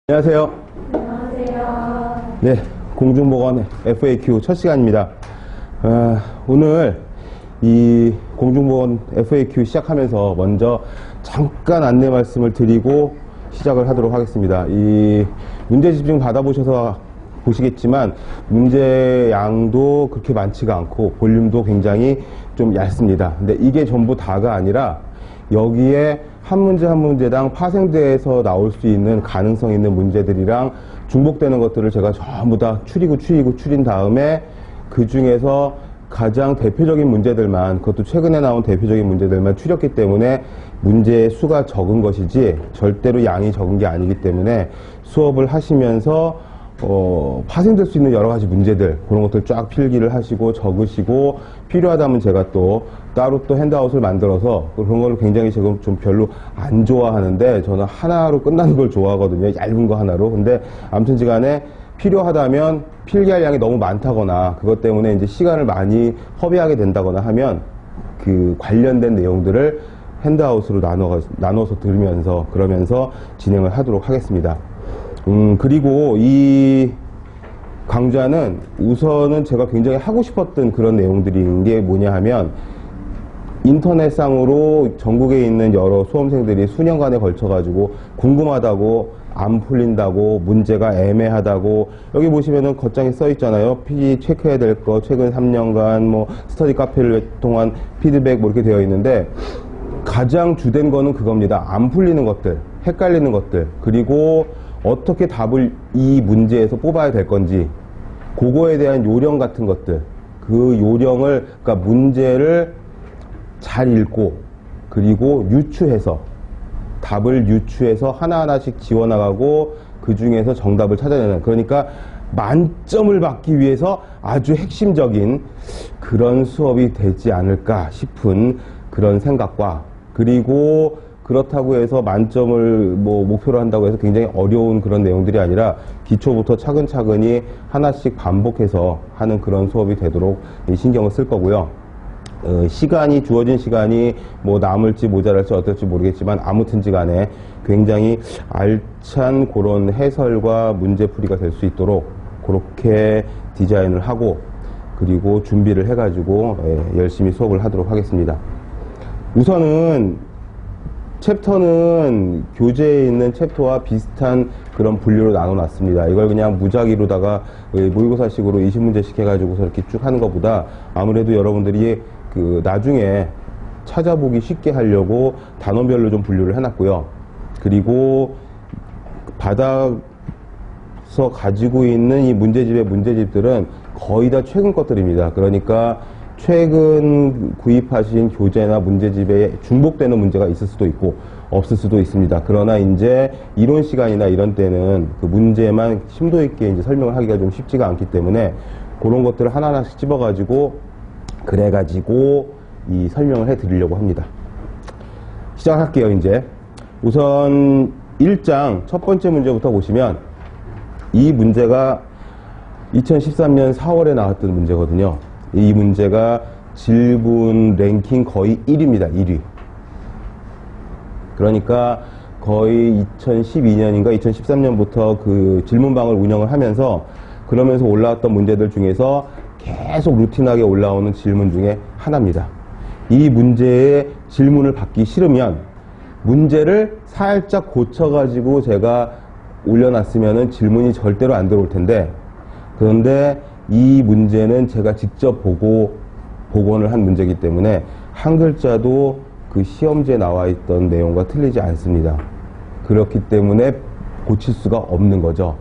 안녕하세요. 안녕하세요. 네, 공중보건 FAQ 첫 시간입니다. 오늘 이 공중보건 FAQ 시작하면서 먼저 잠깐 안내 말씀을 드리고 시작을 하도록 하겠습니다. 이 문제 집중 받아보셔서 보시겠지만 문제 양도 그렇게 많지가 않고 볼륨도 굉장히 좀 얇습니다. 근데 이게 전부 다가 아니라 여기에 한 문제 한 문제당 파생돼서 나올 수 있는 가능성 있는 문제들이랑 중복되는 것들을 제가 전부 다 추린 다음에 그 중에서 가장 대표적인 문제들만, 그것도 최근에 나온 대표적인 문제들만 추렸기 때문에 문제의 수가 적은 것이지 절대로 양이 적은 게 아니기 때문에 수업을 하시면서 파생될 수 있는 여러 가지 문제들, 그런 것들 쫙 필기를 하시고 적으시고, 필요하다면 제가 또 따로 또 핸드아웃을 만들어서 그런 걸 굉장히 지금 좀 별로 안 좋아하는데, 저는 하나로 끝나는 걸 좋아하거든요. 얇은 거 하나로. 근데 아무튼지간에 필요하다면 필기할 양이 너무 많다거나 그것 때문에 이제 시간을 많이 허비하게 된다거나 하면 그 관련된 내용들을 핸드아웃으로 나눠서 들으면서 그러면서 진행을 하도록 하겠습니다. 그리고 이 강좌는 우선은 제가 굉장히 하고 싶었던 그런 내용들인 게 뭐냐 하면, 인터넷상으로 전국에 있는 여러 수험생들이 수년간에 걸쳐가지고 궁금하다고, 안 풀린다고, 문제가 애매하다고, 여기 보시면은 겉장에 써 있잖아요. 필기 체크해야 될 거, 최근 3년간 뭐 스터디 카페를 통한 피드백 뭐 이렇게 되어 있는데, 가장 주된 거는 그겁니다. 안 풀리는 것들, 헷갈리는 것들, 그리고 어떻게 답을 이 문제에서 뽑아야 될 건지, 그거에 대한 요령 같은 것들, 그 요령을, 그러니까 문제를 잘 읽고, 그리고 유추해서, 답을 유추해서 하나하나씩 지워나가고, 그 중에서 정답을 찾아내는, 그러니까 만점을 받기 위해서 아주 핵심적인 그런 수업이 되지 않을까 싶은 그런 생각과, 그리고 그렇다고 해서 만점을 뭐 목표로 한다고 해서 굉장히 어려운 그런 내용들이 아니라 기초부터 차근차근히 하나씩 반복해서 하는 그런 수업이 되도록 신경을 쓸 거고요. 주어진 시간이 뭐 남을지 모자랄지 어떨지 모르겠지만 아무튼지 간에 굉장히 알찬 그런 해설과 문제풀이가 될 수 있도록 그렇게 디자인을 하고, 그리고 준비를 해가지고 열심히 수업을 하도록 하겠습니다. 우선은 챕터는 교재에 있는 챕터와 비슷한 그런 분류로 나눠놨습니다. 이걸 그냥 무작위로다가 모의고사식으로 20문제씩 해가지고서 이렇게 쭉 하는 것보다 아무래도 여러분들이 그 나중에 찾아보기 쉽게 하려고 단원별로 좀 분류를 해놨고요. 그리고 받아서 가지고 있는 이 문제집의 문제집들은 거의 다 최근 것들입니다. 그러니까 최근 구입하신 교재나 문제집에 중복되는 문제가 있을 수도 있고 없을 수도 있습니다. 그러나 이제 이론 시간이나 이런 때는 그 문제만 심도 있게 이제 설명을 하기가 좀 쉽지가 않기 때문에 그런 것들을 하나하나씩 집어가지고 그래가지고 이 설명을 해드리려고 합니다. 시작할게요. 이제 우선 1장 첫 번째 문제부터 보시면, 이 문제가 2013년 4월에 나왔던 문제거든요. 이 문제가 질문 랭킹 거의 1위입니다. 1위. 그러니까 거의 2012년인가 2013년부터 그 질문방을 운영을 하면서 그러면서 올라왔던 문제들 중에서 계속 루틴하게 올라오는 질문 중에 하나입니다. 이 문제의 질문을 받기 싫으면 문제를 살짝 고쳐가지고 제가 올려놨으면은 질문이 절대로 안 들어올 텐데, 그런데 이 문제는 제가 직접 보고 복원을 한 문제이기 때문에 한 글자도 그 시험지에 나와 있던 내용과 틀리지 않습니다. 그렇기 때문에 고칠 수가 없는 거죠.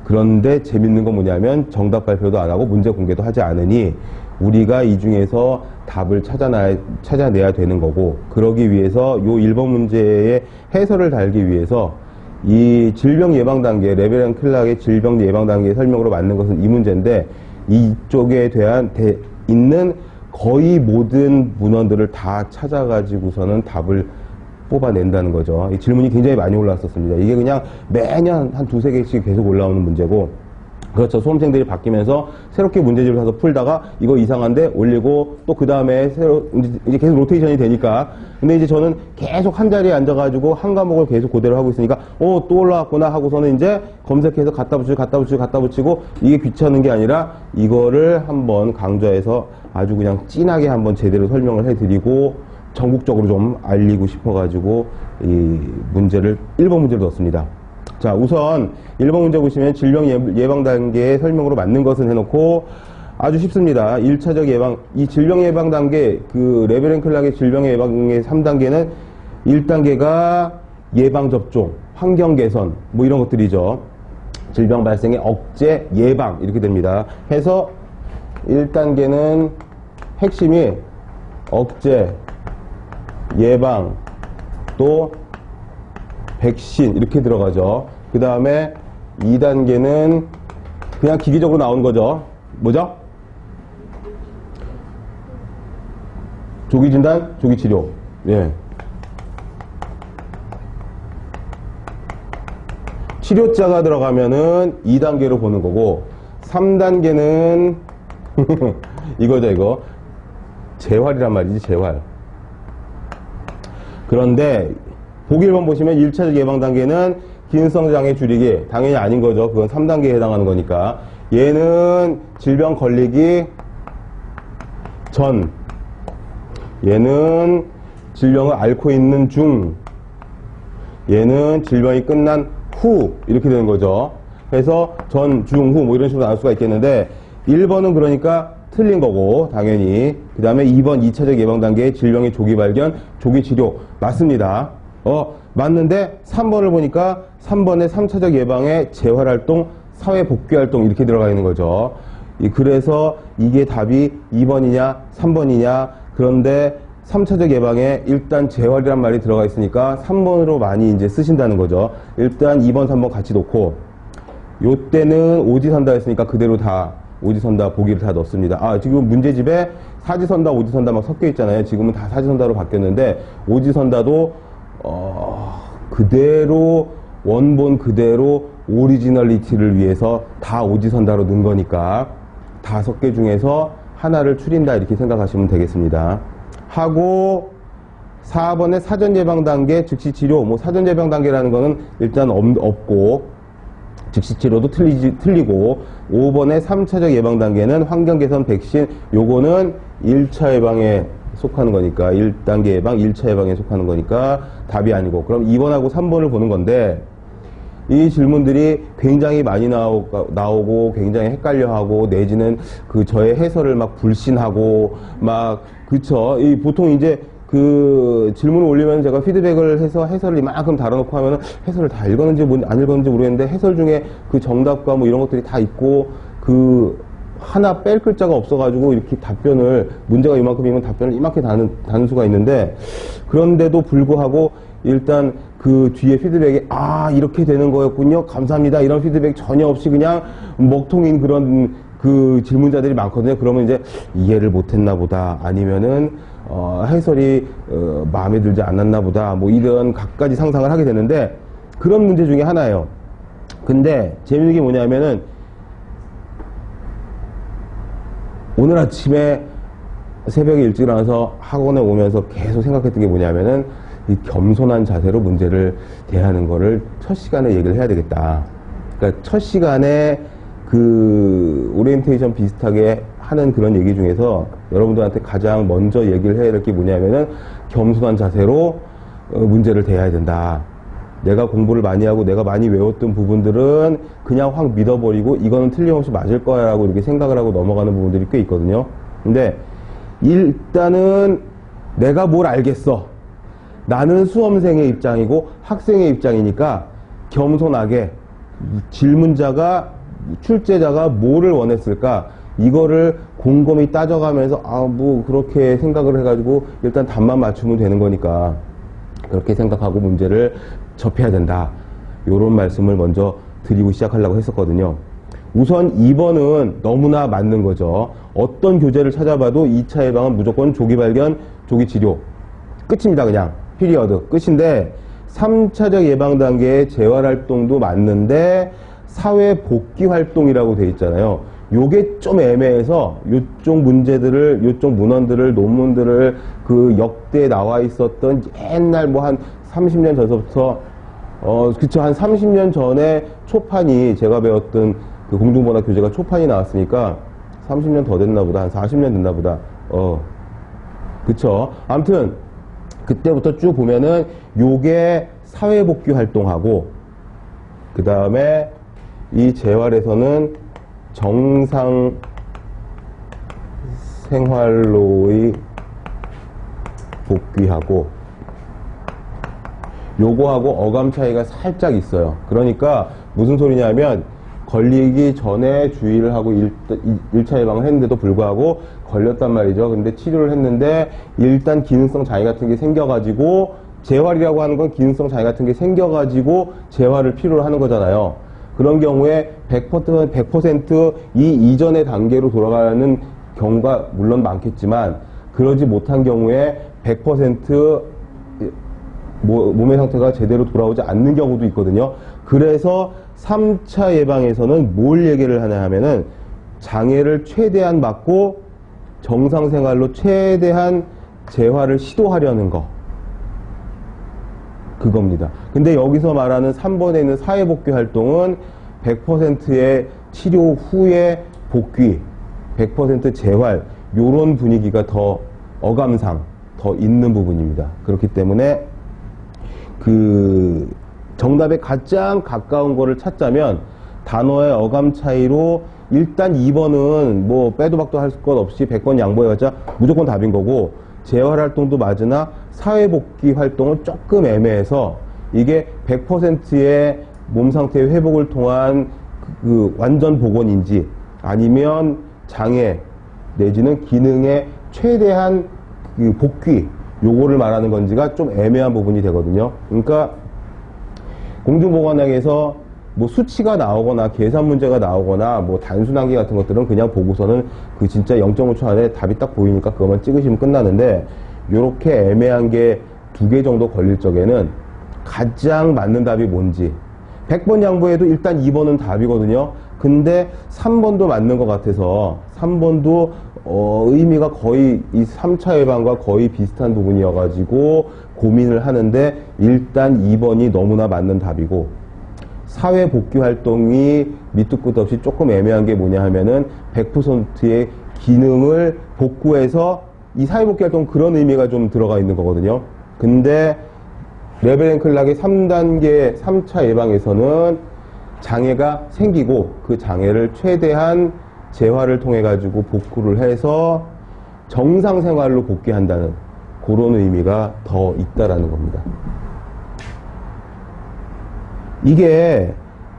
그런데 재밌는 건 뭐냐면 정답 발표도 안 하고 문제 공개도 하지 않으니 우리가 이 중에서 답을 찾아내야 되는 거고, 그러기 위해서 요 1번 문제의 해설을 달기 위해서 이 질병 예방 단계, 레벨 앤 클락의 질병 예방 단계 설명으로 맞는 것은 이 문제인데, 이쪽에 대한 있는 거의 모든 문헌들을 다 찾아가지고서는 답을 뽑아낸다는 거죠. 이 질문이 굉장히 많이 올라왔었습니다. 이게 그냥 매년 한 두세 개씩 계속 올라오는 문제고, 그렇죠. 수험생들이 바뀌면서 새롭게 문제집을 사서 풀다가 이거 이상한데 올리고 또 그 다음에 새로 이제 계속 로테이션이 되니까. 근데 이제 저는 계속 한 자리에 앉아가지고 한 과목을 계속 그대로 하고 있으니까 또 올라왔구나 하고서는 이제 검색해서 갖다 붙이고 이게 귀찮은 게 아니라 이거를 한번 강좌에서 아주 그냥 진하게 한번 제대로 설명을 해드리고 전국적으로 좀 알리고 싶어가지고 이 문제를 1번 문제를 넣었습니다. 자, 우선 1번 문제 보시면 질병 예방 단계의 설명으로 맞는 것은 해놓고 아주 쉽습니다. 1차적 예방, 이 질병 예방 단계, 그 레벨 클락의 질병 예방의 3단계는 1단계가 예방접종, 환경 개선, 뭐 이런 것들이죠. 질병 발생의 억제, 예방, 이렇게 됩니다. 해서 1단계는 핵심이 억제, 예방, 또 백신 이렇게 들어가죠. 그 다음에 2단계는 그냥 기기적으로 나오는 거죠. 뭐죠? 조기진단, 조기치료. 예. 치료자가 들어가면은 2단계로 보는 거고 3단계는 이거죠, 이거. 재활이란 말이지, 재활. 그런데 보기 1번 보시면 1차적 예방 단계는 기능성장애 줄이기. 당연히 아닌 거죠. 그건 3단계에 해당하는 거니까. 얘는 질병 걸리기 전. 얘는 질병을 앓고 있는 중. 얘는 질병이 끝난 후. 이렇게 되는 거죠. 그래서 전, 중, 후 뭐 이런 식으로 나눌 수가 있겠는데 1번은 그러니까 틀린 거고 당연히. 그 다음에 2번 2차적 예방 단계의 질병의 조기 발견, 조기 치료. 맞습니다. 맞는데 3번을 보니까 3번의 3차적 예방의 재활활동, 사회복귀활동 이렇게 들어가 있는 거죠. 그래서 이게 답이 2번이냐 3번이냐. 그런데 3차적 예방에 일단 재활이란 말이 들어가 있으니까 3번으로 많이 이제 쓰신다는 거죠. 일단 2번 3번 같이 놓고 요때는 오지선다 했으니까 그대로 다 오지선다 보기를 다 넣습니다. 지금 문제집에 사지선다 오지선다 막 섞여 있잖아요. 지금은 다 사지선다로 바뀌었는데 오지선다도 그대로 원본 그대로 오리지널리티를 위해서 다 오지선다로 넣은 거니까 5개 중에서 하나를 추린다 이렇게 생각하시면 되겠습니다. 하고 4번의 사전 예방 단계 즉시 치료. 뭐 사전 예방 단계라는 거는 일단 없고 즉시 치료도 틀리고 5번의 3차적 예방 단계는 환경 개선 백신. 요거는 1차 예방에 속하는 거니까 1단계 예방, 1차 예방에 속하는 거니까 답이 아니고 그럼 2번하고 3번을 보는 건데 이 질문들이 굉장히 많이 나오고 굉장히 헷갈려하고 내지는 그 저의 해설을 막 불신하고 막 그쵸. 보통 이제 그 질문을 올리면 제가 피드백을 해서 해설을 이만큼 달아놓고 하면은 해설을 다 읽었는지 안 읽었는지 모르겠는데 해설 중에 그 정답과 뭐 이런 것들이 다 있고 그 하나 뺄 글자가 없어가지고 이렇게 답변을 문제가 이만큼이면 답변을 이만큼 다는 수가 있는데 그런데도 불구하고 일단 그 뒤에 피드백이 이렇게 되는 거였군요. 감사합니다. 이런 피드백 전혀 없이 그냥 먹통인 그런 그 질문자들이 많거든요. 그러면 이제 이해를 못했나 보다 아니면은 해설이 마음에 들지 않았나 보다 뭐 이런 갖가지 상상을 하게 되는데 그런 문제 중에 하나예요. 근데 재밌는 게 뭐냐면은 오늘 아침에 새벽에 일찍 일어나서 학원에 오면서 계속 생각했던 게 뭐냐면은 이 겸손한 자세로 문제를 대하는 거를 첫 시간에 얘기를 해야 되겠다. 그러니까 첫 시간에 그 오리엔테이션 비슷하게 하는 그런 얘기 중에서 여러분들한테 가장 먼저 얘기를 해야 될 게 뭐냐면은 겸손한 자세로 문제를 대해야 된다. 내가 공부를 많이 하고 내가 많이 외웠던 부분들은 그냥 확 믿어버리고 이거는 틀림없이 맞을 거야 라고 이렇게 생각을 하고 넘어가는 부분들이 꽤 있거든요. 근데 일단은 내가 뭘 알겠어. 나는 수험생의 입장이고 학생의 입장이니까 겸손하게 질문자가 출제자가 뭐를 원했을까 이거를 곰곰이 따져가면서 뭐 그렇게 생각을 해가지고 일단 답만 맞추면 되는 거니까 그렇게 생각하고 문제를 접해야 된다. 요런 말씀을 먼저 드리고 시작하려고 했었거든요. 우선 2번은 너무나 맞는 거죠. 어떤 교재를 찾아봐도 2차 예방은 무조건 조기 발견, 조기 치료. 끝입니다. 그냥 피리어드 끝인데 3차적 예방 단계의 재활활동도 맞는데 사회 복귀 활동이라고 돼 있잖아요. 요게 좀 애매해서 요쪽 문제들을, 요쪽 문헌들을, 논문들을 그 역대 나와 있었던 옛날 뭐 한 30년 전서부터 그쵸, 한 30년 전에 초판이, 제가 배웠던 그 공중문화 교재가 초판이 나왔으니까 30년 더 됐나 보다. 한 40년 됐나 보다. 그쵸. 아무튼 그때부터 쭉 보면은 요게 사회복귀 활동하고, 그 다음에 이 재활에서는 정상 생활로의 복귀하고, 요거하고 어감 차이가 살짝 있어요. 그러니까 무슨 소리냐면, 걸리기 전에 주의를 하고 1차 예방을 했는데도 불구하고 걸렸단 말이죠. 근데 치료를 했는데 일단 기능성 장애 같은 게 생겨가지고, 재활이라고 하는 건 기능성 장애 같은 게 생겨가지고 재활을 필요로 하는 거잖아요. 그런 경우에 100% 이 이전의 단계로 돌아가는 경우가 물론 많겠지만, 그러지 못한 경우에 100% 몸의 상태가 제대로 돌아오지 않는 경우도 있거든요. 그래서 3차 예방에서는 뭘 얘기를 하냐 하면은, 장애를 최대한 막고 정상생활로 최대한 재활을 시도하려는 거, 그겁니다. 근데 여기서 말하는 3번에 있는 사회복귀 활동은 100%의 치료 후에 복귀, 100% 재활, 요런 분위기가 더 어감상 더 있는 부분입니다. 그렇기 때문에 그 정답에 가장 가까운 거를 찾자면 단어의 어감 차이로 일단 2번은 뭐 빼도 박도 할 것 없이 100번 양보해봤자 무조건 답인 거고, 재활활동도 맞으나 사회복귀 활동은 조금 애매해서 이게 100%의 몸 상태 회복을 통한 그 완전 복원인지 아니면 장애 내지는 기능의 최대한 그 복귀, 요거를 말하는 건지가 좀 애매한 부분이 되거든요. 그러니까 공중보건학에서 뭐 수치가 나오거나 계산 문제가 나오거나 뭐 단순항기 같은 것들은 그냥 보고서는 그 진짜 0.5초 안에 답이 딱 보이니까 그것만 찍으시면 끝나는데, 요렇게 애매한 게 2개 정도 걸릴 적에는 가장 맞는 답이 뭔지, 100번 양보해도 일단 2번은 답이거든요. 근데 3번도 맞는 것 같아서 3번도 의미가 거의 이 3차 예방과 거의 비슷한 부분이어가지고 고민을 하는데, 일단 2번이 너무나 맞는 답이고, 사회 복귀 활동이 밑도 끝도 없이 조금 애매한 게 뭐냐 하면은 100%의 기능을 복구해서, 이 사회 복귀 활동 그런 의미가 좀 들어가 있는 거거든요. 근데 레벨앤클락의 3단계 3차 예방에서는 장애가 생기고 그 장애를 최대한 재활을 통해 가지고 복구를 해서 정상 생활로 복귀한다는 그런 의미가 더 있다라는 겁니다. 이게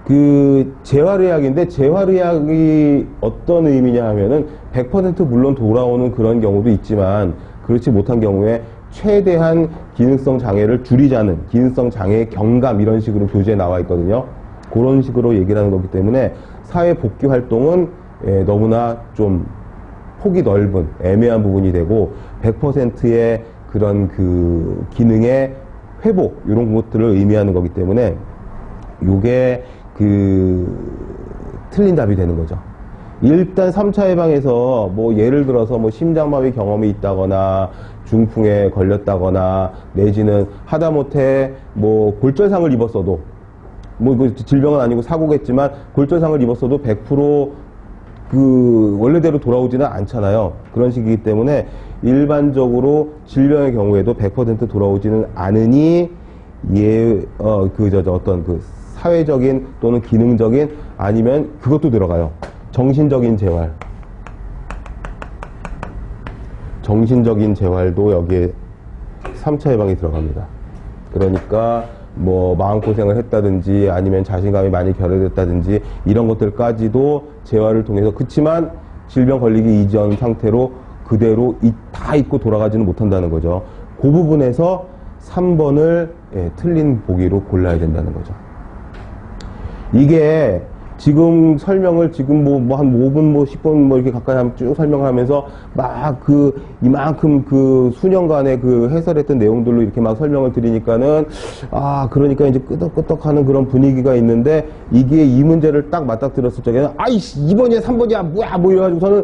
그 재활의학인데, 재활의학이 어떤 의미냐 하면은 100% 물론 돌아오는 그런 경우도 있지만, 그렇지 못한 경우에 최대한 기능성 장애를 줄이자는, 기능성 장애의 경감, 이런 식으로 교재에 나와 있거든요. 그런 식으로 얘기를 하는 거기 때문에 사회 복귀 활동은 너무나 좀 폭이 넓은 애매한 부분이 되고, 100%의 그런 그 기능의 회복, 이런 것들을 의미하는 거기 때문에 요게 그 틀린 답이 되는 거죠. 일단 3차 예방에서 뭐 예를 들어서 뭐 심장마비 경험이 있다거나 중풍에 걸렸다거나 내지는 하다못해 뭐 골절상을 입었어도, 뭐 그 질병은 아니고 사고겠지만 골절상을 입었어도 100% 그 원래대로 돌아오지는 않잖아요. 그런 식이기 때문에 일반적으로 질병의 경우에도 100% 돌아오지는 않으니, 어떤 그 사회적인 또는 기능적인, 아니면 그것도 들어가요. 정신적인 재활. 정신적인 재활도 여기에 3차 예방이 들어갑니다. 그러니까 뭐 마음고생을 했다든지 아니면 자신감이 많이 결여됐다든지 이런 것들까지도 재활을 통해서, 그치만 질병 걸리기 이전 상태로 그대로 다 잊고 돌아가지는 못한다는 거죠. 그 부분에서 3번을 틀린 보기로 골라야 된다는 거죠. 이게 지금 설명을 지금 뭐 한 5분, 뭐 10분 뭐 이렇게 가까이 하면 쭉 설명을 하면서 막 이만큼 수년간의 해설했던 내용들로 이렇게 막 설명을 드리니까는, 그러니까 이제 끄덕끄덕 하는 그런 분위기가 있는데, 이게 이 문제를 딱 맞닥뜨렸을 적에는, 아이씨, 2번이야, 3번이야, 뭐야, 뭐 이래가지고서는,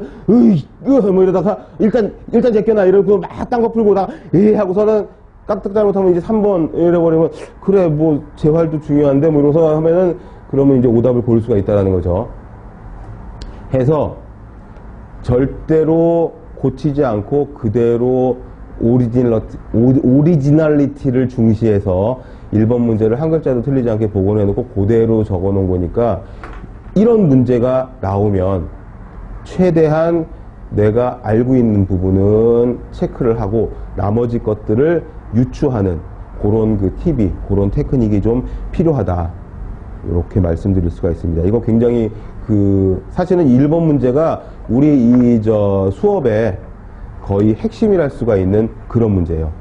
뭐 이러다가, 일단 제껴놔, 이러고 막 딴 거 풀고 나, 하고서는, 깍딱 잘못하면 이제 3번 이래버리면, 그래, 뭐, 재활도 중요한데, 뭐 이러면서 하면은, 그러면 이제 오답을 고를 수가 있다는 거죠. 해서 절대로 고치지 않고 그대로 오리지널리티를 중시해서 1번 문제를 한 글자도 틀리지 않게 복원해놓고 그대로 적어놓은 거니까, 이런 문제가 나오면 최대한 내가 알고 있는 부분은 체크를 하고 나머지 것들을 유추하는 그런 팁이, 그런 테크닉이 좀 필요하다. 이렇게 말씀드릴 수가 있습니다. 이거 굉장히 사실은 1번 문제가 우리 수업의 거의 핵심이랄 수가 있는 그런 문제예요.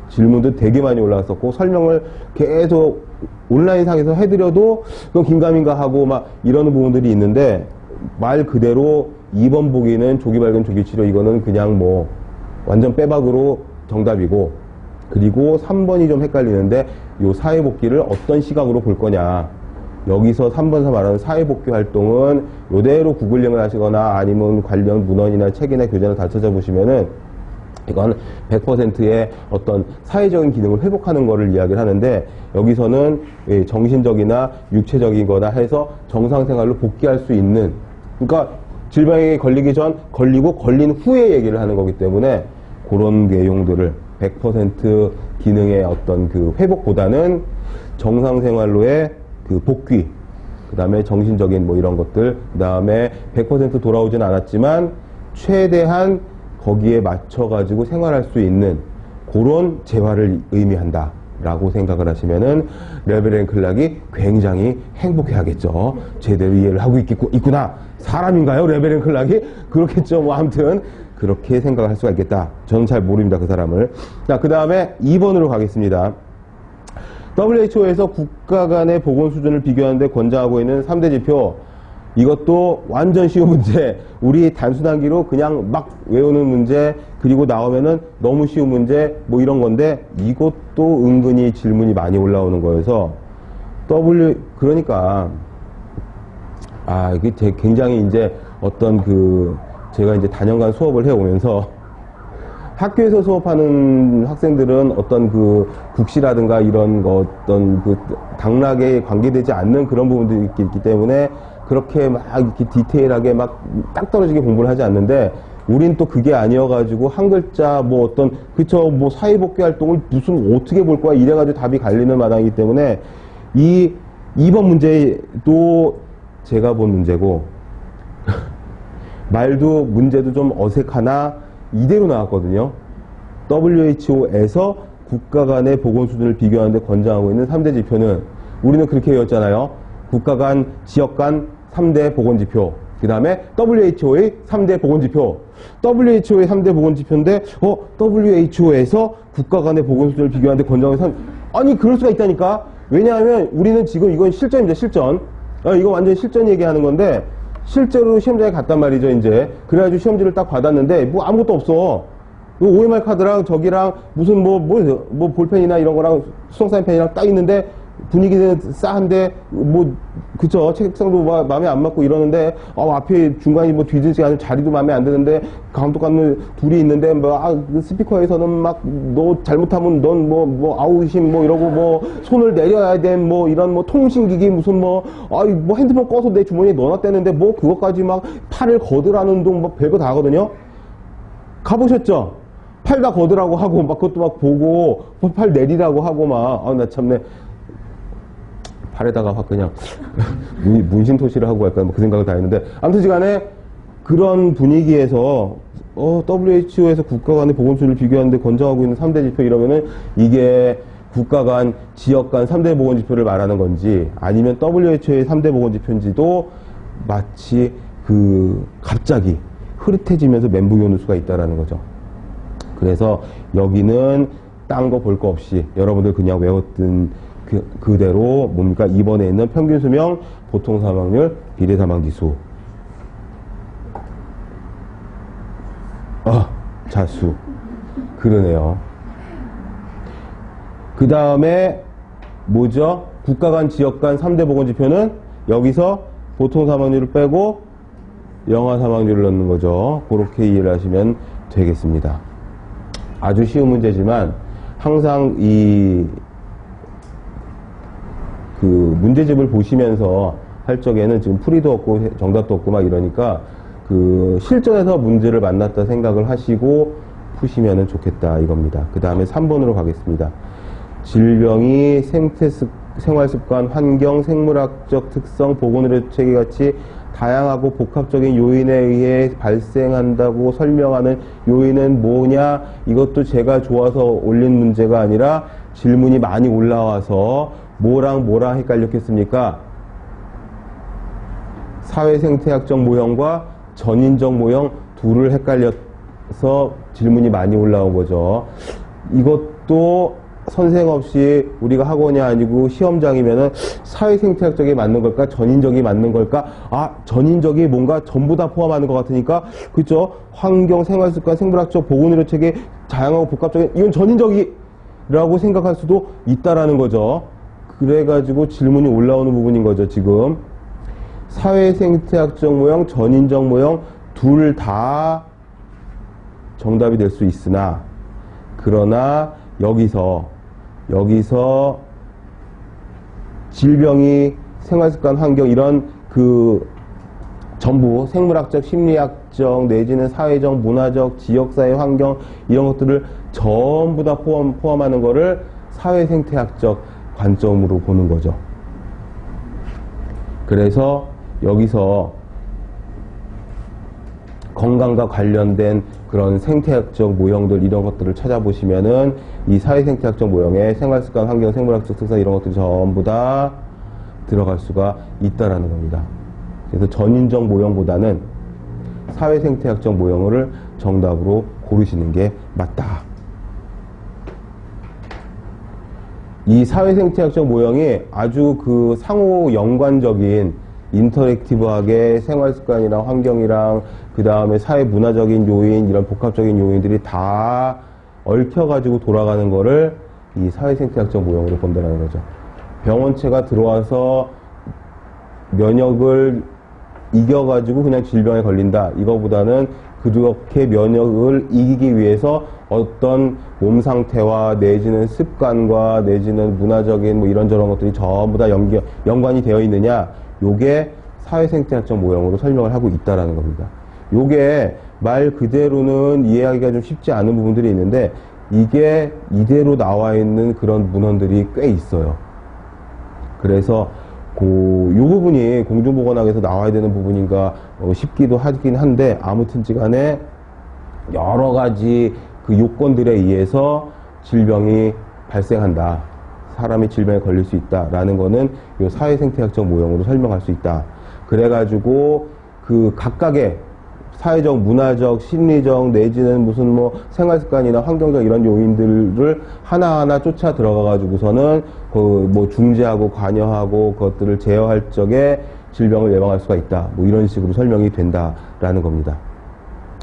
질문도 되게 많이 올라왔었고, 설명을 계속 온라인상에서 해드려도 그건 긴가민가 하고 막 이러는 부분들이 있는데, 말 그대로 2번 보기는 조기 발견, 조기 치료, 이거는 그냥 뭐 완전 빼박으로 정답이고, 그리고 3번이 좀 헷갈리는데, 요 사회복귀를 어떤 시각으로 볼 거냐. 여기서 3번에서 말하는 사회복귀 활동은 요대로 구글링을 하시거나 아니면 관련 문헌이나 책이나 교재나 다 찾아보시면은 이건 100%의 어떤 사회적인 기능을 회복하는 거를 이야기를 하는데, 여기서는 정신적이나 육체적인 거나 해서 정상생활로 복귀할 수 있는, 그러니까 질병에 걸리기 전, 걸리고 걸린 후에 얘기를 하는 거기 때문에 그런 내용들을 100% 기능의 어떤 회복보다는 정상생활로의 복귀, 그 다음에 정신적인 뭐 이런 것들, 그 다음에 100% 돌아오진 않았지만 최대한 거기에 맞춰가지고 생활할 수 있는 그런 재활을 의미한다 라고 생각을 하시면은 레베렌 클락이 굉장히 행복해 하겠죠. 제대로 이해를 하고 있구나. 사람인가요? 레베렌 클락이? 그렇겠죠. 뭐 아무튼 그렇게 생각할 수가 있겠다. 저는 잘 모릅니다, 그 사람을. 자, 그 다음에 2번으로 가겠습니다. WHO에서 국가 간의 보건 수준을 비교하는데 권장하고 있는 3대 지표. 이것도 완전 쉬운 문제. 우리 단순하기로 그냥 막 외우는 문제, 그리고 나오면은 너무 쉬운 문제, 뭐 이런 건데, 이것도 은근히 질문이 많이 올라오는 거여서, 그러니까, 이게 굉장히 이제 어떤 제가 이제 다년간 수업을 해오면서, 학교에서 수업하는 학생들은 어떤 국시라든가 이런 어떤 당락에 관계되지 않는 그런 부분들이 있기 때문에 그렇게 막 이렇게 디테일하게 막 딱 떨어지게 공부를 하지 않는데, 우린 또 그게 아니어가지고 한 글자 뭐 어떤, 뭐 사회복귀 활동을 무슨 어떻게 볼 거야 이래가지고 답이 갈리는 마당이기 때문에, 2번 문제도 제가 본 문제고, 말도 문제도 좀 어색하나, 이대로 나왔거든요. WHO에서 국가 간의 보건 수준을 비교하는데 권장하고 있는 3대 지표는, 우리는 그렇게 외웠잖아요. 국가 간, 지역 간 3대 보건 지표. 그 다음에 WHO의 3대 보건 지표. WHO의 3대 보건 지표인데, WHO에서 국가 간의 보건 수준을 비교하는데 권장하고 아니, 그럴 수가 있다니까? 왜냐하면 우리는 지금 이건 실전입니다, 실전. 이거 완전 실전 얘기하는 건데, 실제로 시험장에 갔단 말이죠, 이제. 그래가지고 시험지를 딱 받았는데, 뭐 아무것도 없어. OMR 카드랑 저기랑 무슨 뭐 볼펜이나 이런 거랑 수성사인펜이랑 딱 있는데, 분위기는 싸한데, 그쵸. 책상도 마음에 안 맞고 이러는데, 앞에 중간이 뒤지지 않은 자리도 마음에 안 드는데, 감독관은 둘이 있는데, 스피커에서는 막, 너 잘못하면 넌 아웃임 이러고 손을 내려야 돼, 이런 통신기기 무슨 핸드폰 꺼서 내 주머니에 넣어놨다는데, 그것까지 막 팔을 거드라는 둥 별거 다 하거든요? 가보셨죠? 팔 다 거드라고 하고, 그것도 막 보고, 팔 내리라고 하고 나 참네. 팔에다가 확 그냥 문신토시를 하고 갈까 그 생각을 다 했는데, 아무튼 시간에 그런 분위기에서 WHO에서 국가 간의 보건수를 비교하는데 권장하고 있는 3대 지표 이러면은 이게 국가 간, 지역 간 3대 보건 지표를 말하는 건지, 아니면 WHO의 3대 보건 지표인지도 마치 갑자기 흐릿해지면서 멘붕이 오는 수가 있다라는 거죠. 그래서 여기는 딴 거 볼 거 없이 여러분들 그냥 외웠던 그대로 뭡니까? 2번에 있는 평균 수명 보통 사망률, 비례 사망지수. 자수. 그러네요. 그 다음에 뭐죠? 국가 간, 지역 간 3대 보건지표는 여기서 보통 사망률을 빼고 영아 사망률을 넣는 거죠. 그렇게 이해를 하시면 되겠습니다. 아주 쉬운 문제지만 항상 그 문제집을 보시면서 할 적에는 지금 풀이도 없고 정답도 없고 막 이러니까 그 실전에서 문제를 만났다 생각을 하시고 푸시면 좋겠다 이겁니다. 그 다음에 3번으로 가겠습니다. 질병이 생활습관, 환경, 생물학적 특성, 보건의료 체계같이 다양하고 복합적인 요인에 의해 발생한다고 설명하는 요인은 뭐냐? 이것도 제가 좋아서 올린 문제가 아니라 질문이 많이 올라와서 뭐랑 헷갈렸겠습니까? 사회생태학적 모형과 전인적 모형 둘을 헷갈려서 질문이 많이 올라온 거죠. 이것도 선생 없이 우리가 학원이 아니고 시험장이면은 사회생태학적이 맞는 걸까? 전인적이 맞는 걸까? 전인적이 뭔가 전부 다 포함하는 것 같으니까, 그죠? 환경, 생활습관, 생물학적, 보건의료체계, 다양하고 복합적인, 이건 전인적이라고 생각할 수도 있다라는 거죠. 그래가지고 질문이 올라오는 부분인 거죠, 지금. 사회생태학적 모형, 전인적 모형, 둘 다 정답이 될 수 있으나, 그러나 여기서 질병이 생활습관, 환경 이런 그 전부 생물학적, 심리학적 내지는 사회적, 문화적, 지역사회 환경 이런 것들을 전부 다 포함하는 거를 사회생태학적 관점으로 보는 거죠. 그래서 여기서 건강과 관련된 그런 생태학적 모형들 이런 것들을 찾아보시면은 이 사회생태학적 모형에 생활습관, 환경, 생물학적 특성 이런 것들이 전부 다 들어갈 수가 있다라는 겁니다. 그래서 전인적 모형보다는 사회생태학적 모형을 정답으로 고르시는 게 맞다. 이 사회생태학적 모형이 아주 그 상호 연관적인 인터랙티브하게 생활습관이랑 환경이랑 그 다음에 사회 문화적인 요인 이런 복합적인 요인들이 다 얽혀가지고 돌아가는 거를 이 사회생태학적 모형으로 본다는 거죠. 병원체가 들어와서 면역을 이겨가지고 그냥 질병에 걸린다. 이거보다는 그렇게 면역을 이기기 위해서 어떤 몸 상태와 내지는 습관과 내지는 문화적인 뭐 이런저런 것들이 전부 다 연관이 되어 있느냐. 요게 사회생태학적 모형으로 설명을 하고 있다라는 겁니다. 요게 말 그대로는 이해하기가 좀 쉽지 않은 부분들이 있는데 이게 이대로 나와 있는 그런 문헌들이 꽤 있어요. 그래서 요 부분이 공중보건학에서 나와야 되는 부분인가 싶기도 하긴 한데 아무튼지 간에 여러 가지 그 요건들에 의해서 질병이 발생한다. 사람이 질병에 걸릴 수 있다라는 거는 요 사회생태학적 모형으로 설명할 수 있다. 그래가지고 그 각각의 사회적, 문화적, 심리적 내지는 무슨 뭐 생활습관이나 환경적 이런 요인들을 하나하나 쫓아 들어가가지고서는 그 뭐 중재하고 관여하고 그것들을 제어할 적에 질병을 예방할 수가 있다. 뭐 이런 식으로 설명이 된다라는 겁니다.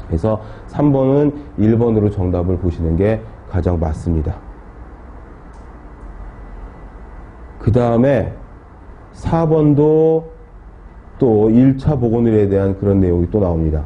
그래서 3번은 1번으로 정답을 보시는 게 가장 맞습니다. 그 다음에 4번도 또 1차 보건의료에 대한 그런 내용이 또 나옵니다.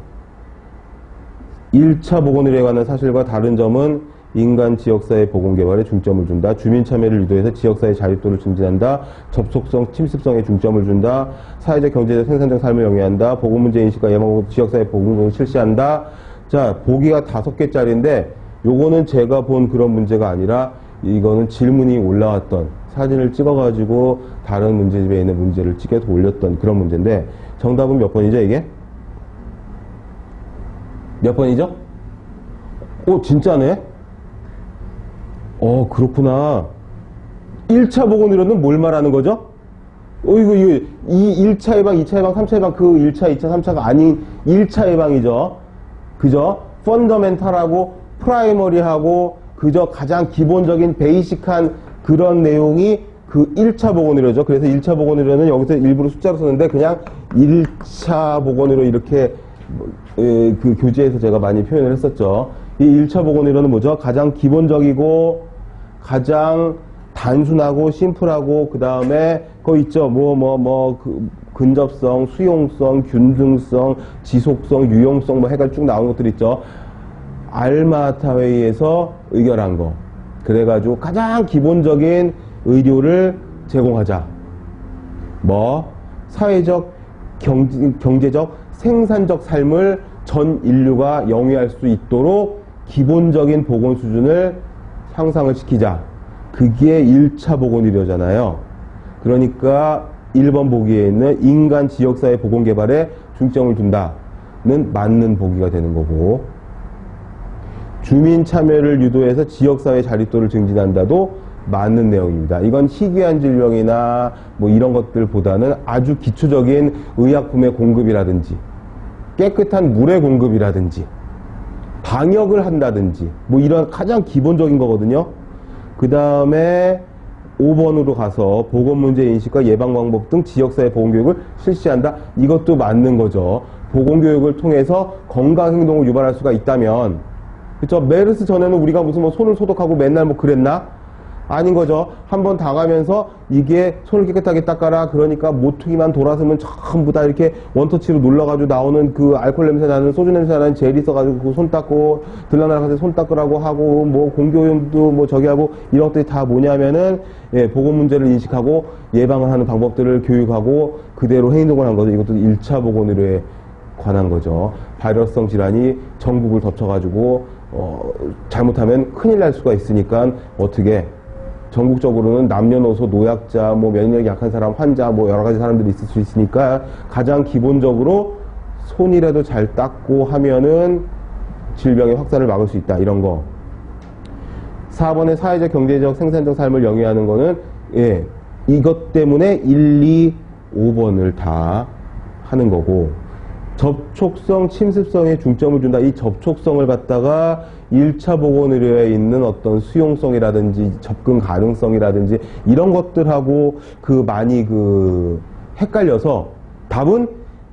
1차 보건의료에 관한 사실과 다른 점은 인간 지역사회 보건개발에 중점을 준다. 주민 참여를 유도해서 지역사회 자립도를 증진한다. 접속성, 침습성에 중점을 준다. 사회적, 경제적, 생산적 삶을 영위한다. 보건문제 인식과 예방, 지역사회 보건을 실시한다. 자, 보기가 5개짜리인데 요거는 제가 본 그런 문제가 아니라 이거는 질문이 올라왔던 사진을 찍어가지고 다른 문제집에 있는 문제를 찍어서 올렸던 그런 문제인데 정답은 몇 번이죠 이게? 몇 번이죠? 진짜네? 그렇구나. 1차 보건의료는 뭘 말하는 거죠? 이거, 이 1차 예방, 2차 예방, 3차 예방, 그 1차, 2차, 3차가 아닌 1차 예방이죠. 그죠? 펀더멘탈하고 프라이머리하고 그저 가장 기본적인 베이식한 그런 내용이 그 1차 보건의료죠. 그래서 1차 보건의료는 여기서 일부러 숫자로 썼는데 그냥 1차 보건의료 이렇게 그 교재에서 제가 많이 표현을 했었죠. 이 1차 보건의료는 뭐죠? 가장 기본적이고 가장 단순하고 심플하고 그 다음에 그거 있죠. 근접성, 수용성, 균등성, 지속성, 유용성 해가지고 쭉 나온 것들 있죠. 알마타 회의에서 의결한 거. 그래가지고 가장 기본적인 의료를 제공하자. 사회적, 경제적, 생산적 삶을 전 인류가 영위할 수 있도록 기본적인 보건 수준을 향상을 시키자. 그게 1차 보건의료잖아요. 그러니까 1번 보기에 있는 인간 지역사회 보건개발에 중점을 둔다는 맞는 보기가 되는 거고, 주민 참여를 유도해서 지역사회 자립도를 증진한다도 맞는 내용입니다. 이건 희귀한 질병이나 이런 것들보다는 아주 기초적인 의약품의 공급이라든지 깨끗한 물의 공급이라든지 방역을 한다든지 이런 가장 기본적인 거거든요. 그 다음에 5번으로 가서 보건문제인식과 예방방법 등 지역사회 보건교육을 실시한다. 이것도 맞는 거죠. 보건교육을 통해서 건강행동을 유발할 수가 있다면, 그쵸? 메르스 전에는 우리가 무슨 손을 소독하고 맨날 그랬나? 아닌 거죠. 한번 당하면서 이게 손을 깨끗하게 닦아라. 그러니까 모퉁이만 돌아서면 전부 다 이렇게 원터치로 눌러가지고 나오는 그 알코올 냄새 나는, 소주 냄새 나는 젤 있어가지고 그 손 닦고, 들러나라 가서 손 닦으라고 하고, 공교육도 저기 하고, 이런 것들이 다 뭐냐면은, 보건 문제를 인식하고 예방을 하는 방법들을 교육하고 그대로 행동을 한 거죠. 이것도 1차 보건의료에 관한 거죠. 바이러스성 질환이 전국을 덮쳐가지고, 잘못하면 큰일 날 수가 있으니까 어떻게, 전국적으로는 남녀노소, 노약자, 면역력이 약한 사람, 환자, 여러 가지 사람들이 있을 수 있으니까 가장 기본적으로 손이라도 잘 닦고 하면은 질병의 확산을 막을 수 있다. 이런 거. 4번의 사회적, 경제적, 생산적 삶을 영위하는 거는, 이것 때문에 1, 2, 5번을 다 하는 거고, 접촉성, 침습성에 중점을 준다. 이 접촉성을 갖다가 1차 보건의료에 있는 어떤 수용성이라든지 접근 가능성이라든지 이런 것들하고 많이 헷갈려서 답은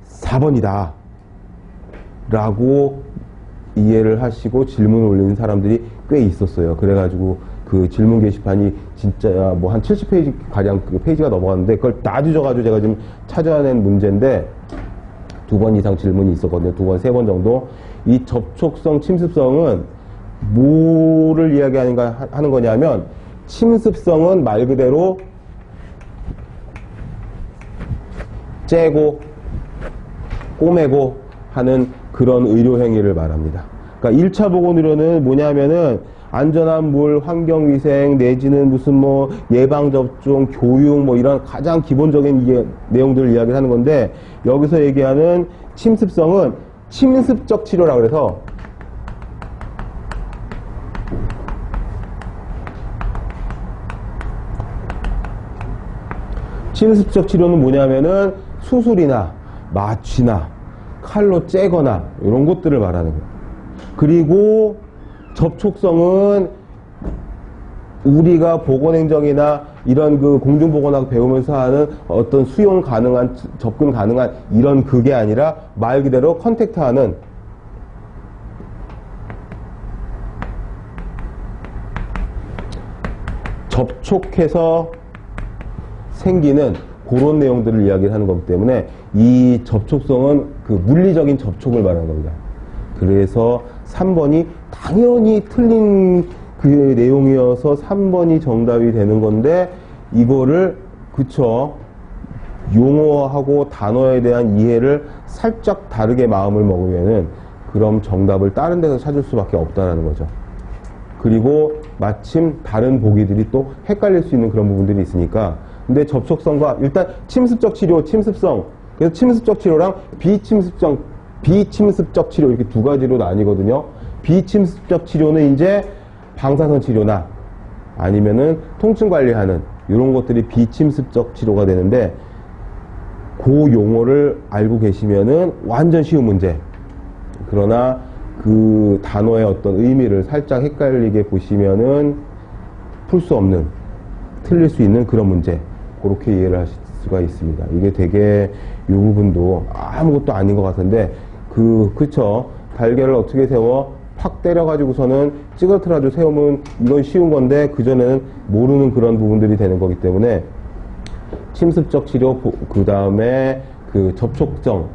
4번이다 라고 이해를 하시고 질문을 올리는 사람들이 꽤 있었어요. 그래가지고 그 질문 게시판이 진짜 한 70페이지 가량 페이지가 넘어갔는데 그걸 다 뒤져가지고 제가 지금 찾아낸 문제인데 2번 이상 질문이 있었거든요. 2번, 3번 정도. 이 접촉성, 침습성은 뭐를 하는 거냐면, 침습성은 말 그대로 째고, 꼬매고 하는 그런 의료 행위를 말합니다. 그러니까 1차 보건의료는 뭐냐면은, 안전한 물, 환경위생, 내지는 무슨 예방접종, 교육 이런 가장 기본적인 내용들을 이야기를 하는 건데, 여기서 얘기하는 침습성은 침습적 치료라고 그래서 침습적 치료는 뭐냐면은 수술이나 마취나 칼로 째거나 이런 것들을 말하는 거예요. 그리고 접촉성은 우리가 보건행정이나 이런 공중보건학 배우면서 하는 어떤 수용 가능한, 접근 가능한 이런 그게 아니라 말 그대로 컨택트 하는 접촉해서 생기는 그런 내용들을 이야기를 하는 거기 때문에 이 접촉성은 물리적인 접촉을 말하는 겁니다. 그래서 3번이 당연히 틀린 내용이어서 3번이 정답이 되는 건데, 이거를 용어하고 단어에 대한 이해를 살짝 다르게 마음을 먹으면은 그럼 정답을 다른 데서 찾을 수밖에 없다라는 거죠. 그리고 마침 다른 보기들이 또 헷갈릴 수 있는 그런 부분들이 있으니까. 근데 접촉성과 일단 침습적 치료, 침습성. 그래서 침습적 치료랑 비침습적 치료 이렇게 두 가지로 나뉘거든요. 비침습적 치료는 이제 방사선 치료나 아니면은 통증 관리하는 이런 것들이 비침습적 치료가 되는데, 그 용어를 알고 계시면은 완전 쉬운 문제. 그러나 그 단어의 어떤 의미를 살짝 헷갈리게 보시면은 풀 수 없는 틀릴 수 있는 그런 문제. 그렇게 이해를 하실 수가 있습니다. 이게 되게 이 부분도 아무것도 아닌 것 같은데, 그쵸. 달걀을 어떻게 세워? 팍 때려가지고서는 찌그러뜨려가지고 세우면 이건 쉬운 건데, 그전에는 모르는 그런 부분들이 되는 거기 때문에, 침습적 치료, 그 다음에 그 접촉성,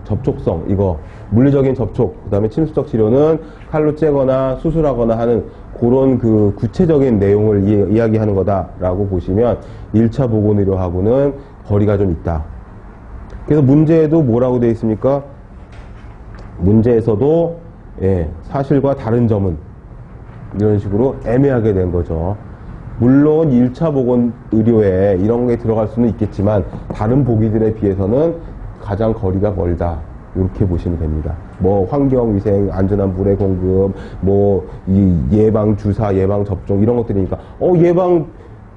이거, 물리적인 접촉, 그 다음에 침습적 치료는 칼로 째거나 수술하거나 하는 그런 그 구체적인 내용을 이야기하는 거다라고 보시면 1차 보건의료하고는 거리가 좀 있다. 그래서 문제에도 뭐라고 되어 있습니까? 문제에서도 사실과 다른 점은 이런 식으로 애매하게 된 거죠. 물론 1차 보건의료에 이런 게 들어갈 수는 있겠지만 다른 보기들에 비해서는 가장 거리가 멀다. 이렇게 보시면 됩니다. 뭐 환경위생, 안전한 물의 공급, 뭐 이 예방 주사, 예방 접종 이런 것들이니까 예방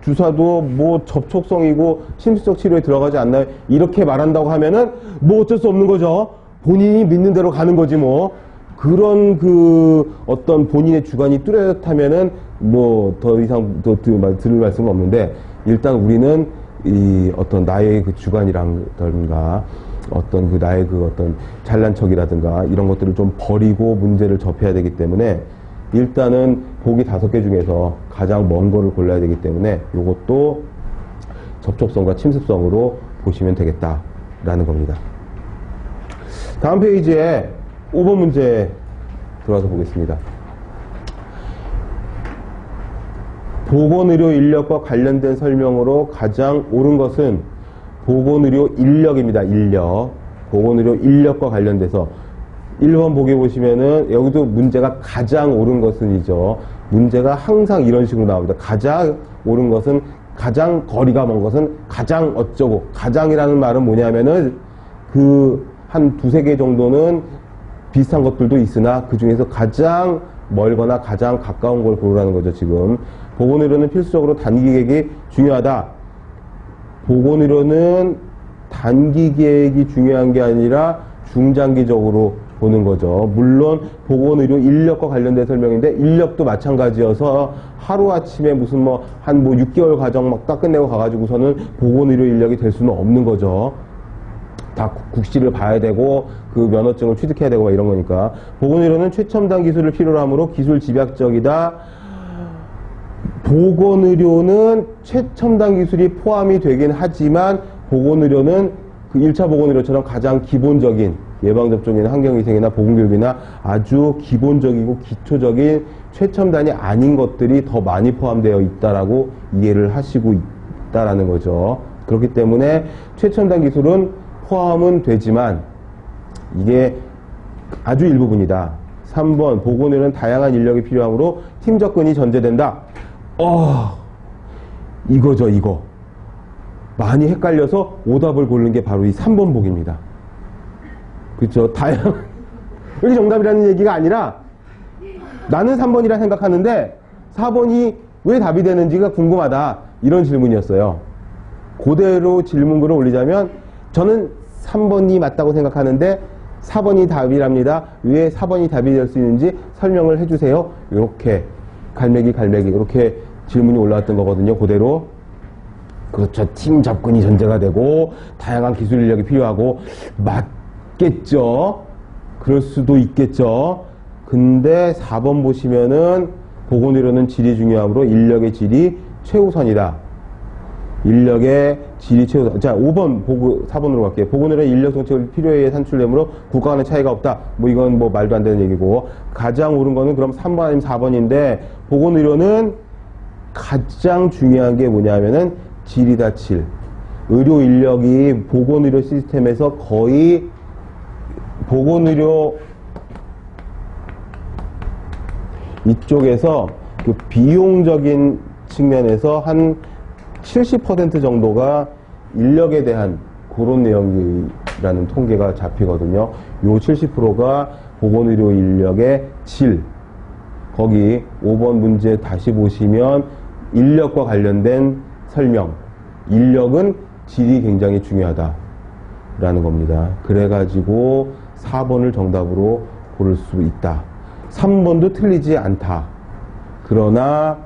주사도 뭐 접촉성이고 침습적 치료에 들어가지 않나요? 이렇게 말한다고 하면은 뭐 어쩔 수 없는 거죠. 본인이 믿는 대로 가는 거지 뭐. 그런 그 어떤 본인의 주관이 뚜렷하면은 뭐 더 이상 더 들을 말씀은 없는데, 일단 우리는 이 어떤 나의 그 주관이라든가 어떤 그 나의 그 어떤 잘난 척이라든가 이런 것들을 좀 버리고 문제를 접해야 되기 때문에 일단은 보기 5개 중에서 가장 먼 거를 골라야 되기 때문에 이것도 접촉성과 침습성으로 보시면 되겠다라는 겁니다. 다음 페이지에 5번 문제 들어가서 보겠습니다. 보건의료 인력과 관련된 설명으로 가장 옳은 것은 보건의료 인력입니다. 인력. 보건의료 인력과 관련돼서 1번 보기 보시면은 여기도 문제가 가장 옳은 것은이죠. 문제가 항상 이런 식으로 나옵니다. 가장 옳은 것은, 가장 거리가 먼 것은 가장 어쩌고. 가장이라는 말은 뭐냐면은 그 한 2-3개 정도는 비슷한 것들도 있으나 그 중에서 가장 멀거나 가장 가까운 걸 고르라는 거죠. 지금 보건의료는 필수적으로 단기 계획이 중요하다. 보건의료는 단기 계획이 중요한 게 아니라 중장기적으로 보는 거죠. 물론 보건의료 인력과 관련된 설명인데 인력도 마찬가지여서 하루아침에 무슨 한 6개월 과정 막 딱 끝내고 가가지고서는 보건의료 인력이 될 수는 없는 거죠. 다 국시를 봐야 되고 그 면허증을 취득해야 되고 이런 거니까. 보건의료는 최첨단 기술을 필요로 하므로 기술 집약적이다. 보건의료는 최첨단 기술이 포함이 되긴 하지만 보건의료는 그 1차 보건의료처럼 가장 기본적인 예방접종이나 환경위생이나 보건교육이나 아주 기본적이고 기초적인 최첨단이 아닌 것들이 더 많이 포함되어 있다라고 이해를 하시고 있다라는 거죠. 그렇기 때문에 최첨단 기술은 포함은 되지만 이게 아주 일부분이다. 3번 보건의료는 다양한 인력이 필요하므로 팀 접근이 전제된다. 이거죠, 이거. 많이 헷갈려서 오답을 고르는 게 바로 이 3번 보기입니다. 그렇죠? 이게 정답이라는 얘기가 아니라 나는 3번이라 생각하는데 4번이 왜 답이 되는지가 궁금하다. 이런 질문이었어요. 그대로 질문글을 올리자면 저는 3번이 맞다고 생각하는데 4번이 답이랍니다. 왜 4번이 답이 될 수 있는지 설명을 해주세요. 이렇게 갈매기 이렇게 질문이 올라왔던 거거든요. 그대로. 그렇죠. 팀 접근이 전제가 되고 다양한 기술 인력이 필요하고 맞겠죠. 그럴 수도 있겠죠. 근데 4번 보시면은 보건의료는 질이 중요하므로 인력의 질이 최우선이다. 인력의 질이 최우선. 자, 5번 4번으로 갈게요. 보건의료 인력 정책을 필요에 의해 산출되므로 국가 간의 차이가 없다. 이건 말도 안 되는 얘기고. 가장 옳은 거는 그럼 3번 아니면 4번인데 보건의료는 가장 중요한 게 뭐냐면은 질이다, 질. 의료 인력이 보건의료 시스템에서 거의 보건의료 이쪽에서 그 비용적인 측면에서 한 70% 정도가 인력에 대한 그런 내용이라는 통계가 잡히거든요. 요 70%가 보건의료 인력의 질. 거기 5번 문제 다시 보시면 인력과 관련된 설명. 인력은 질이 굉장히 중요하다라는 겁니다. 그래가지고 4번을 정답으로 고를 수 있다. 3번도 틀리지 않다. 그러나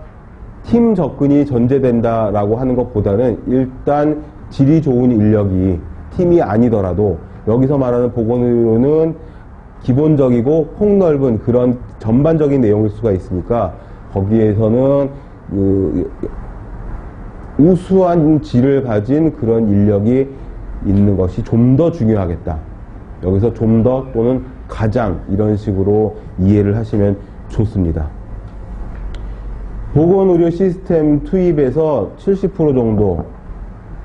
팀 접근이 전제된다라고 하는 것보다는 일단 질이 좋은 인력이 팀이 아니더라도 여기서 말하는 보건의료는 기본적이고 폭넓은 그런 전반적인 내용일 수가 있으니까 거기에서는 우수한 질을 가진 그런 인력이 있는 것이 좀 더 중요하겠다. 여기서 좀 더 또는 가장 이런 식으로 이해를 하시면 좋습니다. 보건의료 시스템 투입에서 70% 정도,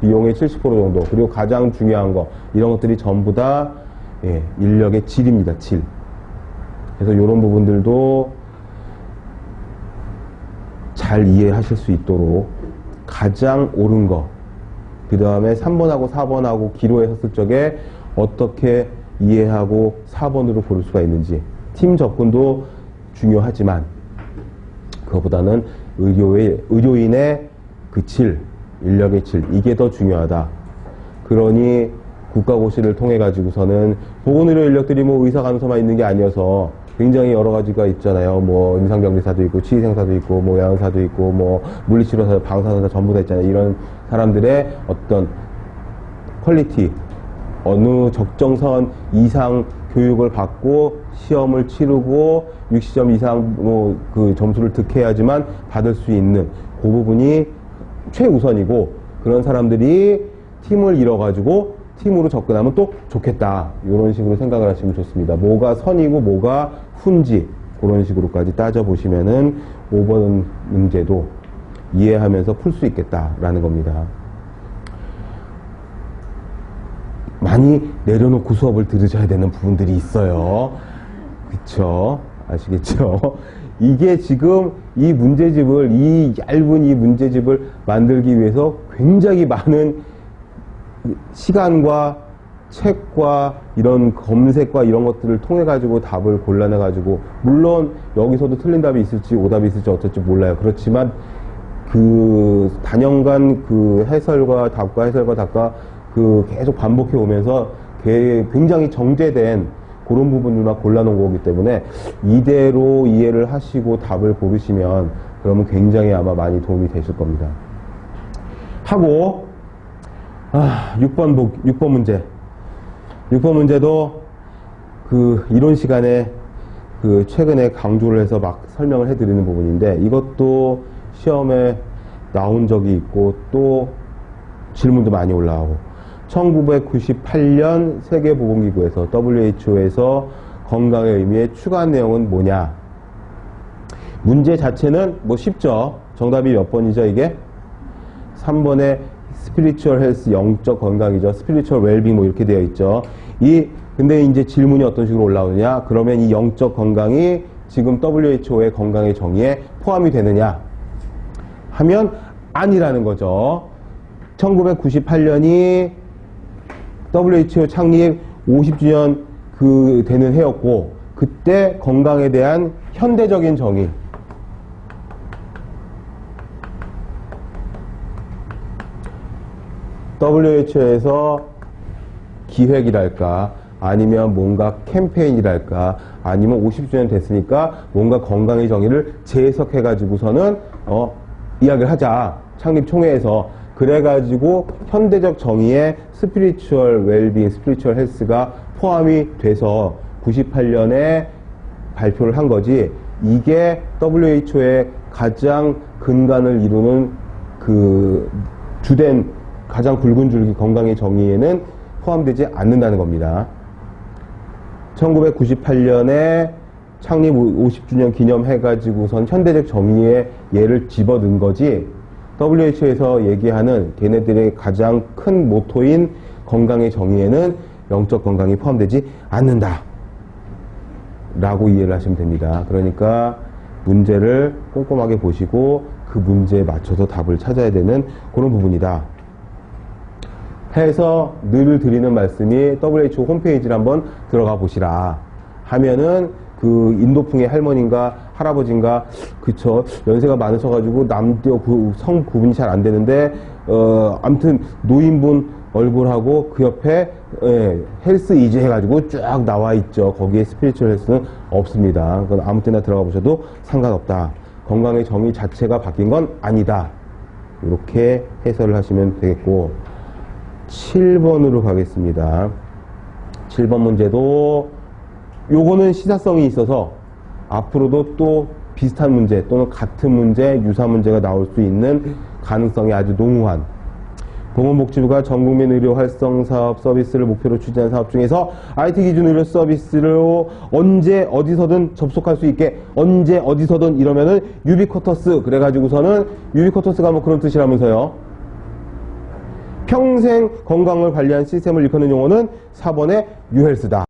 비용의 70% 정도, 그리고 가장 중요한 거, 이런 것들이 전부 다 인력의 질입니다. 질. 그래서 이런 부분들도 잘 이해하실 수 있도록 가장 옳은 거, 그 다음에 3번하고 4번하고 기로에 섰을 적에 어떻게 이해하고 4번으로 고를 수가 있는지, 팀 접근도 중요하지만 그것보다는 의료인의 그 질, 인력의 질, 이게 더 중요하다. 그러니 국가고시를 통해 가지고서는 보건의료 인력들이 뭐 의사 간호사만 있는 게 아니어서 굉장히 여러 가지가 있잖아요. 뭐 임상병리사도 있고 치의생사도 있고 뭐 야간사도 있고 뭐 물리치료사, 방사선사 전부 다 있잖아요. 이런 사람들의 어떤 퀄리티, 어느 적정선 이상 교육을 받고 시험을 치르고 60점 이상 뭐 그 점수를 득해야지만 받을 수 있는 그 부분이 최우선이고, 그런 사람들이 팀을 이뤄가지고 팀으로 접근하면 또 좋겠다. 이런 식으로 생각을 하시면 좋습니다. 뭐가 선이고 뭐가 훈지, 그런 식으로까지 따져보시면은 5번 문제도 이해하면서 풀 수 있겠다라는 겁니다. 많이 내려놓고 수업을 들으셔야 되는 부분들이 있어요. 그쵸? 아시겠죠? 이게 지금 이 문제집을, 이 얇은 이 문제집을 만들기 위해서 굉장히 많은 시간과 책과 이런 검색과 이런 것들을 통해 가지고 답을 골라내 가지고, 물론 여기서도 틀린 답이 있을지 오답이 있을지 어떨지 몰라요. 그렇지만 그 단연간 그 해설과 답과 그 계속 반복해 오면서 굉장히 정제된 그런 부분들만 골라놓은 거기 때문에 이대로 이해를 하시고 답을 고르시면 그러면 굉장히 아마 많이 도움이 되실 겁니다. 하고 6번 문제. 6번 문제도 그 이론 시간에 그 최근에 강조를 해서 막 설명을 해드리는 부분인데, 이것도 시험에 나온 적이 있고 또 질문도 많이 올라오고, 1998년 세계보건기구에서 WHO에서 건강의 의미의 추가한 내용은 뭐냐. 문제 자체는 뭐 쉽죠. 정답이 몇 번이죠 이게? 3번에 스피리추얼 헬스, 영적 건강이죠. 스피리추얼 웰빙 뭐 이렇게 되어 있죠. 근데 이제 질문이 어떤 식으로 올라오느냐. 그러면 이 영적 건강이 지금 WHO의 건강의 정의에 포함이 되느냐 하면 아니라는 거죠. 1998년이 WHO 창립 50주년 되는 해였고, 그때 건강에 대한 현대적인 정의, WHO에서 기획이랄까 아니면 뭔가 캠페인이랄까 아니면 50주년 됐으니까 뭔가 건강의 정의를 재해석해 가지고서는 이야기를 하자, 창립 총회에서. 그래가지고 현대적 정의에 스피리추얼 웰빙, 스피리추얼 헬스가 포함이 돼서 98년에 발표를 한 거지, 이게 WHO의 가장 근간을 이루는 그 주된 가장 굵은 줄기 건강의 정의에는 포함되지 않는다는 겁니다. 1998년에 창립 50주년 기념해가지고선 현대적 정의의 예를 집어넣은 거지, WHO에서 얘기하는 걔네들의 가장 큰 모토인 건강의 정의에는 영적 건강이 포함되지 않는다 라고 이해를 하시면 됩니다. 그러니까 문제를 꼼꼼하게 보시고 그 문제에 맞춰서 답을 찾아야 되는 그런 부분이다 해서 늘 드리는 말씀이, WHO 홈페이지를 한번 들어가 보시라 하면은 그 인도풍의 할머니인가 할아버지인가, 그쵸, 연세가 많으셔가지고 남녀 성 구분이 잘 안 되는데 아무튼 노인분 얼굴하고 그 옆에 헬스 이지 해가지고 쫙 나와 있죠. 거기에 스피리추얼 헬스는 없습니다. 그건 아무 때나 들어가 보셔도 상관없다 건강의 정의 자체가 바뀐 건 아니다. 이렇게 해설을 하시면 되겠고, 7번으로 가겠습니다. 7번 문제도 요거는 시사성이 있어서 앞으로도 또 비슷한 문제 또는 같은 문제, 유사 문제가 나올 수 있는 가능성이 아주 농후한, 보건복지부가 전국민 의료 활성 사업 서비스를 목표로 추진한 사업 중에서 IT 기준 의료 서비스로 언제 어디서든 접속할 수 있게, 언제 어디서든 이러면은 유비쿼터스, 그래가지고서는 유비쿼터스가 뭐 그런 뜻이라면서요. 평생 건강을 관리한 시스템을 일컫는 용어는 4번의 유헬스다.